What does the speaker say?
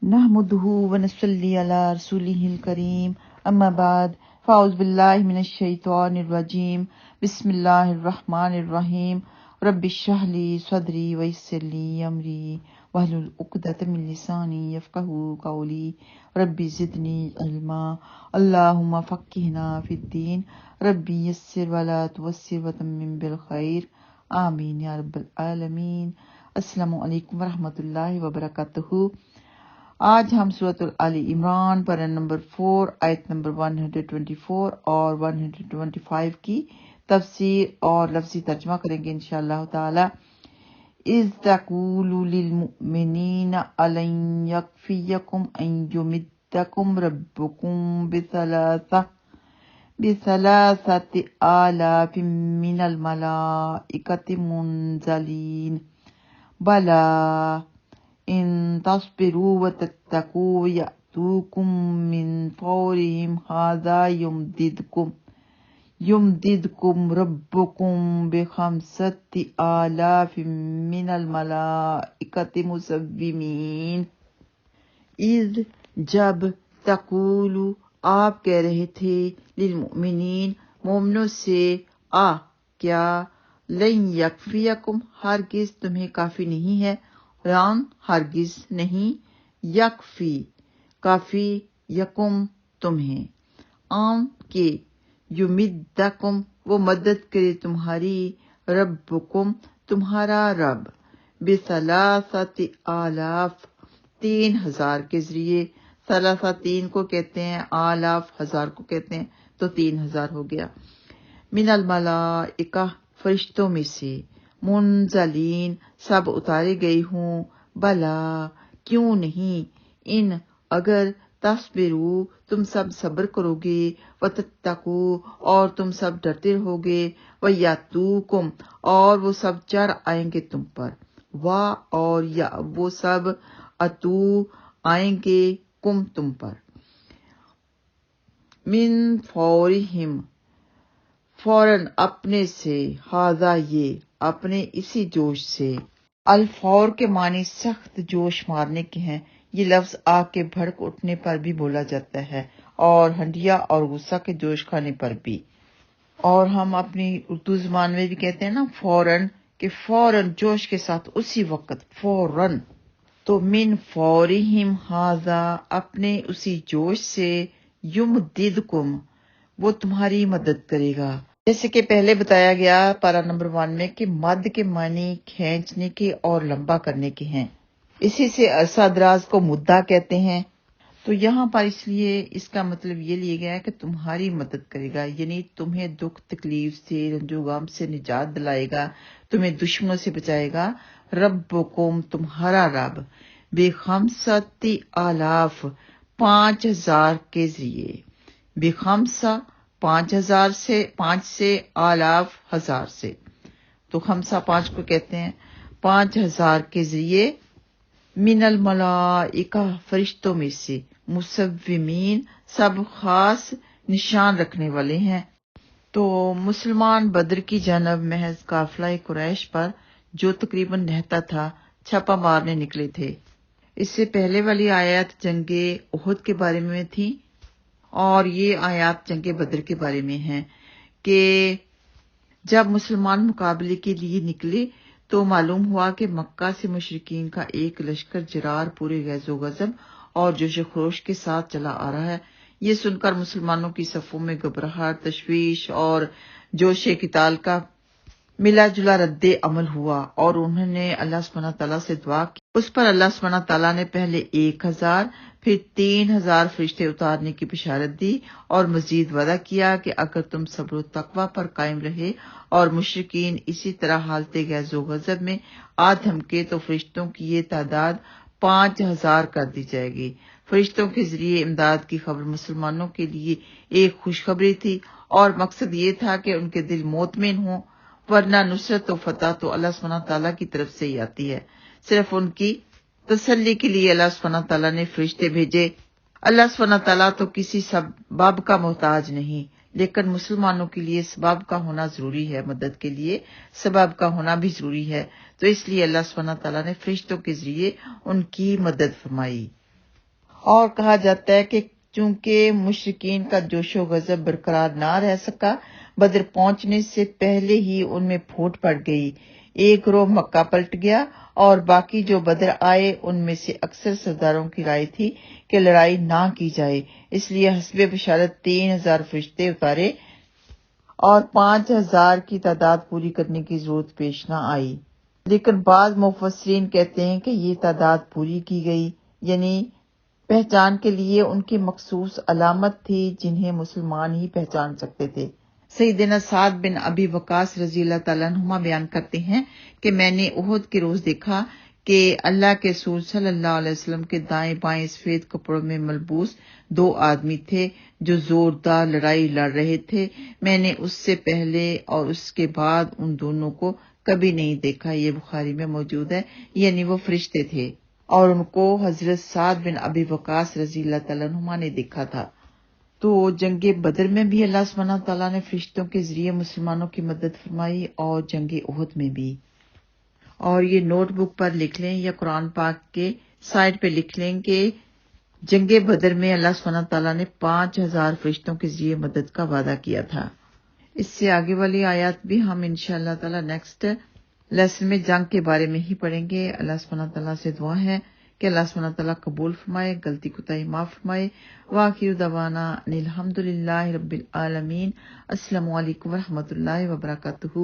नहमुदुहु व नसल्ली अला रसूलिहिल करीम अम्मा बाद फ़ाउज़ बिल्लाहि मिनश शैतानिर रजीम बिस्मिल्लाहिर रहमानिर रहीम रब्बिश्रह ली सदरी व यस्सिर ली अमरी वहलुल उक़दतम मिन लिसानी यफ़क़हू क़ौली रब्बि ज़िदनी इल्मा अल्लाहुम्मा फ़क़्क़िहना फ़िद्दीन रब्बि यस्सिर वला तुअस्सिर व तम्मिम बिल खैर आमीन या रब्बल आलमीन। अस्सलामु अलैकुम व रहमतुल्लाहि व बरकातुहू। आज हम सूरतुल आली इमरान पारा नंबर 4 आयत नंबर 124 और 125 की तफसीर और लफ्ज़ी तर्जुमा करेंगे इंशाअल्लाह ताला। इज़ तक़ूलु लिल मुमिनीना अलन यकफ़ियकुम अन युमिद्दकुम रब्बुकुम बिसलासति आलाफिम मिनल मलाइकति मुनज़लीन बला इन तस्बिरू व तत्तकू यअतूकुम मिन फौरिहिम हाज़ा युमदिदकुम रब्बुकुम बिखमसति आलाफिम मिनल मलाइकति मुसव्विमीन। इज़ जब तक़ूलु आप कह रहे थे लिल मुमिनीन मोमिनों से क्या लन यकफ़ियकुम हरगिज़ तुम्हें काफ़ी नहीं है, रान हरगिज़ नहीं, यकफ़ी काफ़ी, यकुम तुम्हें, आम के युमिद्दकुम वो मदद करे तुम्हारी, रब्बुकुम तुम्हारा रब, बिसलासति आलाफ 3000 के जरिए। सलासा 3 को कहते हैं, आलाफ 1000 को कहते हैं, तो 3000 हो गया। मिनल मलाइका फरिश्तों में से, मुनज़लीन सब उतारे गए हूँ, भला क्यों नहीं, इन अगर तस्बिरू तुम सब सब्र करोगे, व तत्तकू और तुम सब डरते रहोगे, व यातूकुम और वो सब चढ़ आएंगे तुम पर, वा और या वो सब अतू आएंगे कुम तुम पर, मिन फौरिहिम फौरन अपने से, हाजा ये अपने इसी जोश से। अल-फौर के मानी सख्त जोश मारने के हैं। ये लफ्ज आग के भड़क उठने पर भी बोला जाता है और हंडिया और गुस्सा के जोश खाने पर भी। और हम अपनी उर्दू ज़बान में भी कहते हैं ना फौरन, कि फौरन जोश के साथ उसी वक्त फौरन। तो मिन फौरिहिम हाजा अपने उसी जोश से, युमदिदकुम वो तुम्हारी मदद करेगा। जैसे कि पहले बताया गया पारा नंबर 1 में कि मद के मानी खींचने के और लंबा करने के हैं। इसी से अरसा दराज को मुद्दा कहते हैं। तो यहाँ पर इसलिए इसका मतलब ये लिया गया है कि तुम्हारी मदद करेगा, यानी तुम्हें दुख तकलीफ से, रंजोगम से निजात दिलाएगा, तुम्हें दुश्मनों से बचाएगा। रब्बुकुम तुम्हारा रब, बेखमसती आलाफ 5000 के जरिए, बेखमसा 5000 से, 5 से, आलाफ 1000 से, तो खमसा 5 को कहते हैं, 5000 के जरिए, मिनल मलाइका फरिश्तों में से, मुसव्विमीन सब खास निशान रखने वाले हैं। तो मुसलमान बद्र की जानब महज काफिला कुरैश पर जो तकरीबन नहता था छापा मारने निकले थे। इससे पहले वाली आयत जंगे उहद के बारे में थी और ये आयत जंगे बद्र के बारे में है कि जब मुसलमान मुकाबले के लिए निकले तो मालूम हुआ कि मक्का से मुशरिकीन का एक लश्कर जरार पूरे गैज़ो गज़ब और जोश खरोश के साथ चला आ रहा है। ये सुनकर मुसलमानों की सफ़ों में घबराहट, तशवीश और जोश किताल का मिला जुला रद्दे अमल हुआ और उन्होंने अल्लाह सुब्हानहू तआला से दुआ की। उस पर अल्लाह सुब्हानहू तआला ने पहले 1000 फिर 3000 फरिश्ते उतारने की बिशारत दी और मजीद वादा किया कि अगर तुम सब्र तकवा पर कायम रहे और मुशरिकीन इसी तरह हालते गैज़ो गज़ब में आ धमके तो फरिश्तों की ये तादाद 5000 कर दी जाएगी। फरिश्तों के जरिए इमदाद की खबर मुसलमानों के लिए एक खुशखबरी थी और मकसद ये था कि उनके दिल मोतमिन हों, वरना नुसरत और फतह तो अल्लाह सुब्हानहू तआला की तरफ से ही आती है। सिर्फ उनकी तसल्ली के लिए अल्लाह सुब्हानहू तआला ने फरिश्ते भेजे। अल्लाह सुब्हानहू तआला तो किसी सबब का मोहताज नहीं, लेकिन मुसलमानों के लिए सबब का होना जरूरी है, मदद के लिए सबब का होना भी जरूरी है। तो इसलिए अल्लाह सुब्हानहू तआला ने फरिश्तों के जरिए उनकी मदद फरमाई। اور کہا جاتا ہے کہ چونکہ مشرکین کا جوش و غضب برقرار نہ رہ سکا، بدر پہنچنے سے پہلے ہی ان میں پھوٹ پڑ گئی۔ ایک گروہ مکہ پلٹ گیا اور باقی جو بدر آئے ان میں سے اکثر سرداروں کی رائے تھی کہ لڑائی نہ کی جائے، اس لیے حسب بشارت 3000 فرشتے اتارے اور 5000 کی تعداد پوری کرنے کی ضرورت پیش نہ آئی۔ لیکن بعض مفسرین کہتے ہیں کہ یہ تعداد پوری کی گئی، یعنی پہچان کے لیے ان کی مخصوص علامت تھی جنہیں مسلمان ہی پہچان سکتے تھے۔ سیدنا سعد بن ابی وقاص رضی اللہ تعالیٰ عنہما بیان کرتے ہیں کہ میں نے احد کے روز دیکھا کہ اللہ کے رسول صلی اللہ علیہ وسلم کے دائیں بائیں سفید کپڑوں میں ملبوس 2 آدمی تھے جو زوردار لڑائی لڑ رہے تھے۔ میں نے اس سے پہلے اور اس کے بعد ان دونوں کو کبھی نہیں دیکھا، یہ بخاری میں موجود ہے، یعنی وہ فرشتے تھے اور ان کو حضرت سعد بن ابی وقاص رضی اللہ تعالیٰ عنہما نے دیکھا تھا۔ تو جنگ بدر میں بھی اللہ سبحانہ تعالیٰ نے فرشتوں کے ذریعے مسلمانوں کی مدد فرمائی اور جنگ احد میں بھی۔ اور یہ نوٹ بک پر لکھ لیں یا قرآن پاک کے سائٹ پہ لکھ لیں کہ جنگ بدر میں اللہ سبحانہ تعالیٰ نے 5000 فرشتوں کے ذریعے مدد کا وعدہ کیا تھا۔ اس سے آگے والی آیات بھی ہم انشاءاللہ تعالیٰ نیکسٹ لیسن میں جنگ کے بارے میں ہی پڑھیں گے۔ اللہ سبحانہ تعالیٰ سے دعا ہے کہ اللہ سبحانہ تعالیٰ قبول فرمائے، غلطی کوتاہی معاف فرمائے۔ وآخر دعوانا ان الحمد للہ رب العالمین۔ السلام علیکم ورحمۃ اللہ وبرکاتہ۔